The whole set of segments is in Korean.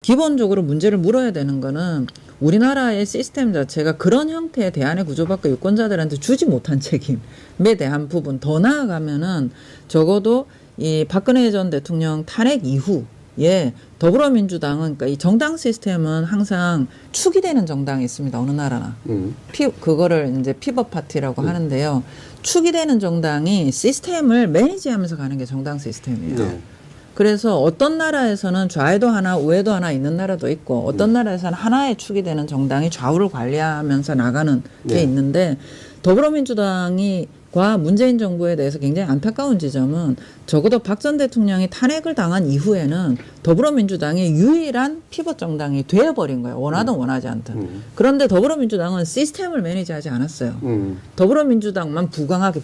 기본적으로 문제를 물어야 되는 거는 우리나라의 시스템 자체가 그런 형태의 대안의 구조밖에 유권자들한테 주지 못한 책임에 대한 부분, 더 나아가면은 적어도 이 박근혜 전 대통령 탄핵 이후에 더불어민주당은, 그러니까 이 정당 시스템은 항상 축이 되는 정당이 있습니다. 어느 나라나. 그거를 이제 피벗 파티라고 하는데요. 축이 되는 정당이 시스템을 매니지하면서 가는 게 정당 시스템이에요. 네. 그래서 어떤 나라에서는 좌에도 하나 우에도 하나 있는 나라도 있고 어떤 나라에서는 하나의 축이 되는 정당이 좌우를 관리하면서 나가는 게 있는데, 더불어민주당과 문재인 정부에 대해서 굉장히 안타까운 지점은 적어도 박 전 대통령이 탄핵을 당한 이후에는 더불어민주당이 유일한 피벗 정당이 되어버린 거예요. 원하든 원하지 않든. 그런데 더불어민주당은 시스템을 매니지하지 않았어요. 더불어민주당만 부강하게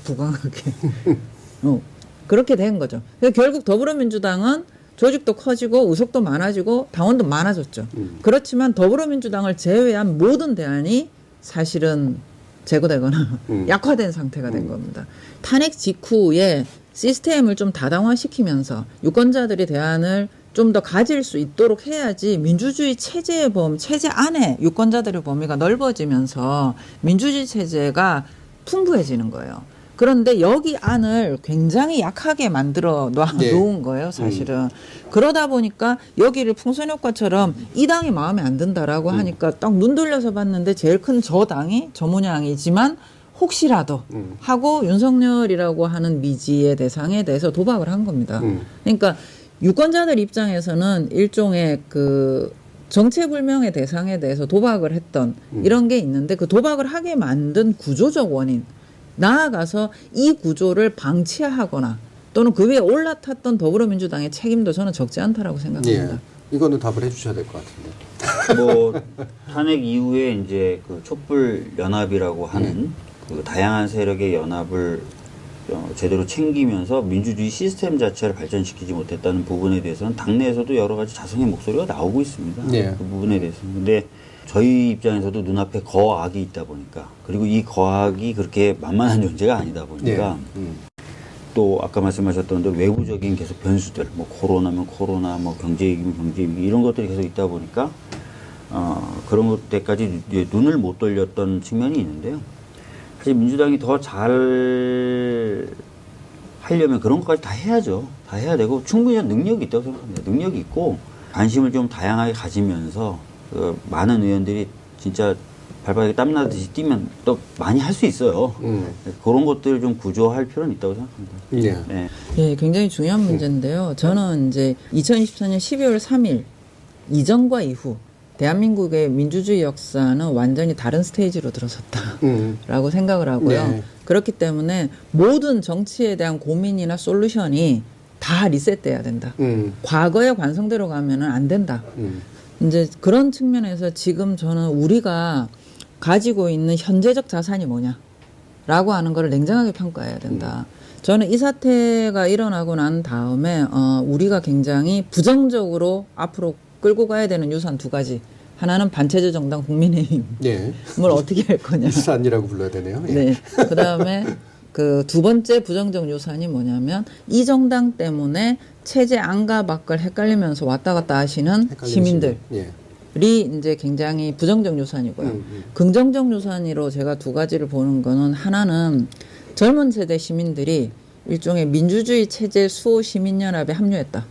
그렇게 된 거죠. 그래서 결국 더불어민주당은 조직도 커지고 의석도 많아지고 당원도 많아졌죠. 그렇지만 더불어민주당을 제외한 모든 대안이 사실은 제거되거나 약화된 상태가 된 겁니다. 탄핵 직후에 시스템을 좀 다당화시키면서 유권자들이 대안을 좀 더 가질 수 있도록 해야지 민주주의 체제의 체제 안에 유권자들의 범위가 넓어지면서 민주주의 체제가 풍부해지는 거예요. 그런데 여기 안을 굉장히 약하게 만들어 놓은 거예요, 사실은. 그러다 보니까 여기를 풍선효과처럼 이 당이 마음에 안 든다라고 하니까 딱 눈 돌려서 봤는데 제일 큰 저 당이 저 모양이지만 혹시라도 하고 윤석열이라고 하는 미지의 대상에 대해서 도박을 한 겁니다. 그러니까 유권자들 입장에서는 일종의 그 정체불명의 대상에 대해서 도박을 했던 이런 게 있는데, 그 도박을 하게 만든 구조적 원인, 나아가서 이 구조를 방치하거나 또는 그 위에 올라탔던 더불어민주당의 책임도 저는 적지 않다라고 생각합니다. 예, 이거는 답을 해주셔야 될 것 같은데. 뭐 탄핵 이후에 이제 그 촛불 연합이라고 하는 그 다양한 세력의 연합을 제대로 챙기면서 민주주의 시스템 자체를 발전시키지 못했다는 부분에 대해서는 당내에서도 여러 가지 자성의 목소리가 나오고 있습니다. 그 부분에 대해서는. 근데 저희 입장에서도 눈앞에 거악이 있다 보니까, 그리고 이 거악이 그렇게 만만한 존재가 아니다 보니까 또 아까 말씀하셨던 대로 외부적인 계속 변수들, 뭐 코로나면 코로나, 뭐 경제위기면 경제위기, 이런 것들이 계속 있다 보니까 그런 것들까지 눈을 못 돌렸던 측면이 있는데요. 사실 민주당이 더 잘 하려면 그런 것까지 다 해야죠. 다 해야 되고 충분히 능력이 있다고 생각합니다. 능력이 있고 관심을 좀 다양하게 가지면서 많은 의원들이 진짜 발바닥에 땀나듯이 뛰면 또 많이 할 수 있어요. 그런 것들을 좀 구조할 필요는 있다고 생각합니다. 예, 굉장히 중요한 문제인데요. 저는 이제 2024년 12월 3일 이전과 이후 대한민국의 민주주의 역사는 완전히 다른 스테이지로 들어섰다라고 생각을 하고요. 그렇기 때문에 모든 정치에 대한 고민이나 솔루션이 다 리셋돼야 된다. 과거의 관성대로 가면은 안 된다. 이제 그런 측면에서 지금 저는 우리가 가지고 있는 현재적 자산이 뭐냐라고 하는 걸 냉정하게 평가해야 된다. 저는 이 사태가 일어나고 난 다음에 우리가 굉장히 부정적으로 앞으로 끌고 가야 되는 유산 두 가지. 하나는 반체제 정당 국민의힘을 어떻게 할 거냐. 유산이라고 불러야 되네요. 네. 그다음에 그 두 번째 부정적 유산이 뭐냐면 이 정당 때문에 체제 안과 밖을 헷갈리면서 왔다 갔다 하시는 시민들이 이제 굉장히 부정적 유산이고요. 긍정적 유산으로 제가 두 가지를 보는 거는, 하나는 젊은 세대 시민들이 일종의 민주주의 체제 수호 시민연합에 합류했다.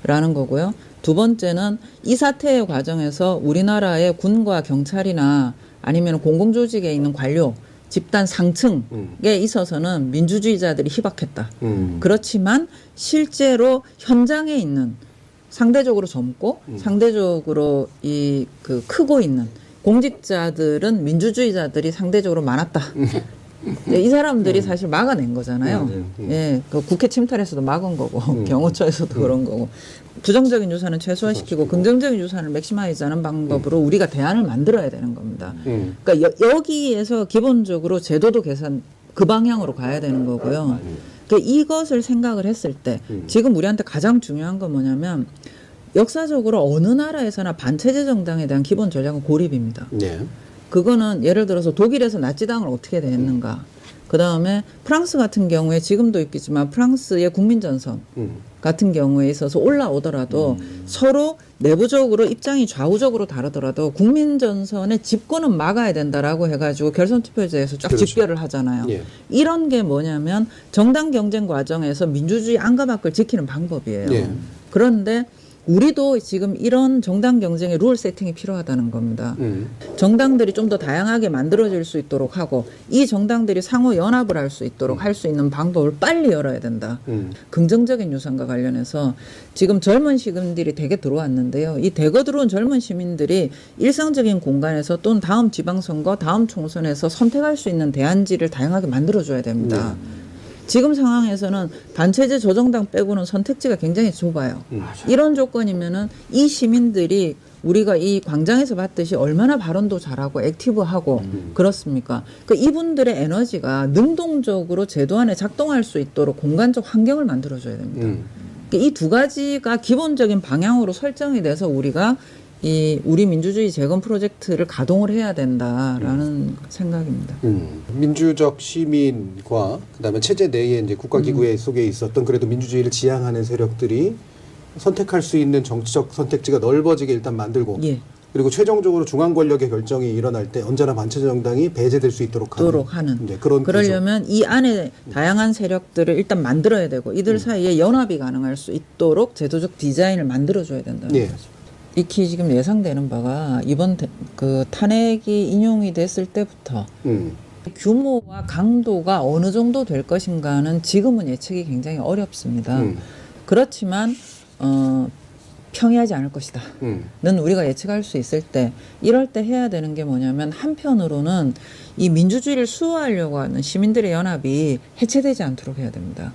라는 거고요. 두 번째는 이 사태의 과정에서 우리나라의 군과 경찰이나 아니면 공공조직에 있는 관료, 집단 상층에 있어서는 민주주의자들이 희박했다. 그렇지만 실제로 현장에 있는 상대적으로 젊고 상대적으로 크고 있는 공직자들은 민주주의자들이 상대적으로 많았다. 이 사람들이 사실 막아낸 거잖아요. 예, 그 국회 침탈에서도 막은 거고 경호처에서도 그런 거고, 부정적인 유산은 최소화시키고 긍정적인 유산을 맥시마이즈하는 방법으로 우리가 대안을 만들어야 되는 겁니다. 그러니까 여기에서 기본적으로 제도도 개선 그 방향으로 가야 되는 거고요. 그러니까 이것을 생각을 했을 때 지금 우리한테 가장 중요한 건 뭐냐면, 역사적으로 어느 나라에서나 반체제 정당에 대한 기본 전략은 고립입니다. 그거는 예를 들어서 독일에서 나치당을 어떻게 대했는가, 그 다음에 프랑스 같은 경우에 지금도 있겠지만 프랑스의 국민전선 같은 경우에 있어서 올라오더라도 서로 내부적으로 입장이 좌우적으로 다르더라도 국민전선의 집권은 막아야 된다라고 해가지고 결선투표제에서 쫙 그렇죠. 집결을 하잖아요. 예. 이런 게 뭐냐면 정당 경쟁 과정에서 민주주의 안과 밖을 지키는 방법이에요. 예. 그런데 우리도 지금 이런 정당 경쟁의 룰 세팅이 필요하다는 겁니다. 정당들이 좀 더 다양하게 만들어질 수 있도록 하고 이 정당들이 상호 연합을 할 수 있도록 할 수 있는 방법을 빨리 열어야 된다. 긍정적인 유산과 관련해서 지금 젊은 시민들이 대거 들어왔는데요. 이 대거 들어온 젊은 시민들이 일상적인 공간에서 또는 다음 지방선거, 다음 총선에서 선택할 수 있는 대안지를 다양하게 만들어줘야 됩니다. 지금 상황에서는 단체제 저정당 빼고는 선택지가 굉장히 좁아요. 이런 조건이면은 이 시민들이 우리가 이 광장에서 봤듯이 얼마나 발언도 잘하고 액티브하고 그렇습니까? 그 이분들의 에너지가 능동적으로 제도 안에 작동할 수 있도록 공간적 환경을 만들어줘야 됩니다. 이 두 가지가 기본적인 방향으로 설정이 돼서 우리가 이 우리 민주주의 재건 프로젝트를 가동을 해야 된다라는 생각입니다. 민주적 시민과 그다음에 체제 내에 이제 국가기구에 속에 있었던 그래도 민주주의를 지향하는 세력들이 선택할 수 있는 정치적 선택지가 넓어지게 일단 만들고 예. 그리고 최종적으로 중앙 권력의 결정이 일어날 때 언제나 반체제 정당이 배제될 수 있도록 하는 네, 그런 그러려면 구조. 이 안에 다양한 세력들을 일단 만들어야 되고 이들 사이에 연합이 가능할 수 있도록 제도적 디자인을 만들어줘야 된다는 예. 거죠. 익히 지금 예상되는 바가 이번 그 탄핵이 인용이 됐을 때부터 규모와 강도가 어느 정도 될 것인가는 지금은 예측이 굉장히 어렵습니다. 그렇지만 평이하지 않을 것이다. 는 우리가 예측할 수 있을 때 이럴 때 해야 되는 게 뭐냐면 한편으로는 이 민주주의를 수호하려고 하는 시민들의 연합이 해체되지 않도록 해야 됩니다.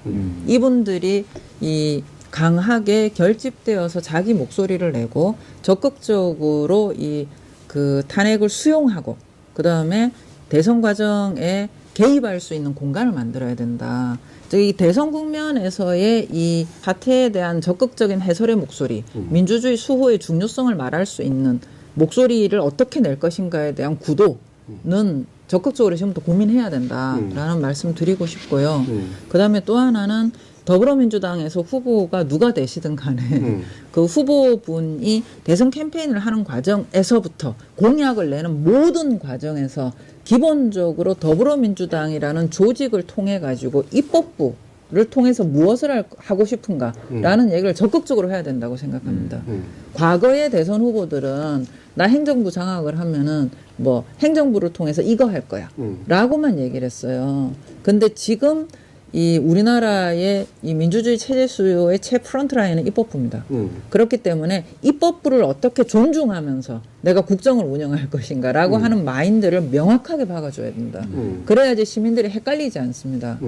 이분들이 이 강하게 결집되어서 자기 목소리를 내고 적극적으로 이 그 탄핵을 수용하고 그 다음에 대선 과정에 개입할 수 있는 공간을 만들어야 된다. 이 대선 국면에서의 이 사태에 대한 적극적인 해설의 목소리, 민주주의 수호의 중요성을 말할 수 있는 목소리를 어떻게 낼 것인가에 대한 구도는 적극적으로 지금부터 고민해야 된다라는 말씀 드리고 싶고요. 그다음에 또 하나는 더불어민주당에서 후보가 누가 되시든 간에 그 후보분이 대선 캠페인을 하는 과정에서부터 공약을 내는 모든 과정에서 기본적으로 더불어민주당이라는 조직을 통해 가지고 입법부를 통해서 무엇을 하고 싶은가라는 얘기를 적극적으로 해야 된다고 생각합니다. 과거의 대선 후보들은 나 행정부 장악을 하면은 뭐 행정부를 통해서 이거 할 거야 라고만 얘기를 했어요. 근데 지금 이 우리나라의 이 민주주의 체제 수요의 프런트라인은 입법부입니다. 그렇기 때문에 입법부를 어떻게 존중하면서 내가 국정을 운영할 것인가라고 하는 마인드를 명확하게 박아줘야 된다. 그래야지 시민들이 헷갈리지 않습니다.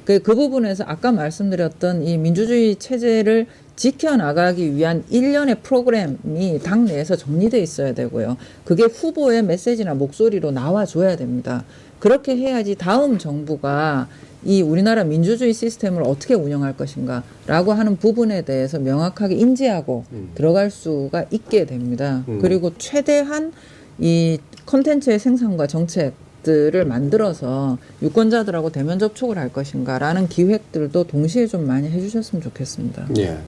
그 부분에서 아까 말씀드렸던 이 민주주의 체제를 지켜나가기 위한 일련의 프로그램이 당내에서 정리되어 있어야 되고요. 그게 후보의 메시지나 목소리로 나와줘야 됩니다. 그렇게 해야지 다음 정부가 이 우리나라 민주주의 시스템을 어떻게 운영할 것인가라고 하는 부분에 대해서 명확하게 인지하고 들어갈 수가 있게 됩니다. 그리고 최대한 이 콘텐츠의 생산과 정책들을 만들어서 유권자들하고 대면 접촉을 할 것인가라는 기획들도 동시에 좀 많이 해주셨으면 좋겠습니다. 예.